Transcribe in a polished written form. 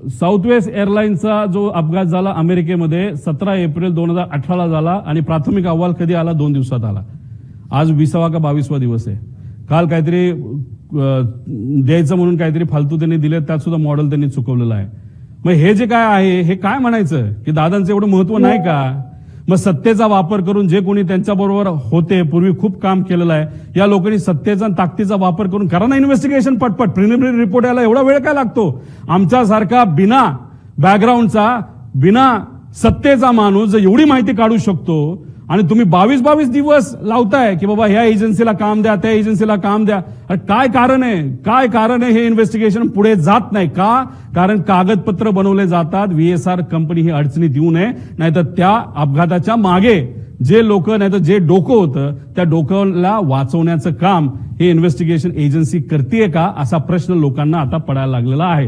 साऊथवेस्ट एअरलाईनचा जो अपघात झाला अमेरिकेमध्ये 17 एप्रिल 2018 झाला आणि प्राथमिक अहवाल कधी आला? 2 दिवसात आला. आज 20वा का 22वा दिवस आहे. काल काहीतरी द्यायचं म्हणून काहीतरी फालतू त्यांनी दिले, त्यात सुद्धा मॉडेल त्यांनी चुकवलेलं आहे. मग हे जे काय आहे हे काय म्हणायचं की दादांचं एवढं महत्व नाही का? मग सत्तेचा वापर करून जे कोणी त्यांच्याबरोबर होते, पूर्वी खूप काम केलेलं आहे, या लोकांनी सत्तेचा आणि ताकदीचा वापर करून करा ना इन्व्हेस्टिगेशन पटपट. प्रिलिमिनरी रिपोर्ट यायला एवढा वेळ काय लागतो? आमच्यासारखा बिना बॅकग्राऊंडचा, बिना सत्तेचा माणूस जर एवढी माहिती काढू शकतो आणि तुम्ही 22 दिवस लावताय की बाबा ह्या एजन्सीला काम द्या, त्या एजन्सीला काम द्या, काय कारण आहे? काय कारण आहे हे इन्व्हेस्टिगेशन पुढे जात नाही का? कारण कागदपत्र बनवले जातात. VSR कंपनी ही अडचणीत येऊ नये, नाहीतर त्या अपघाताच्या मागे जे लोक, नाहीतर जे डोकं होतं त्या डोक्याला वाचवण्याचं काम हे इन्व्हेस्टिगेशन एजन्सी करतेय का, असा प्रश्न लोकांना आता पडायला लागलेला आहे.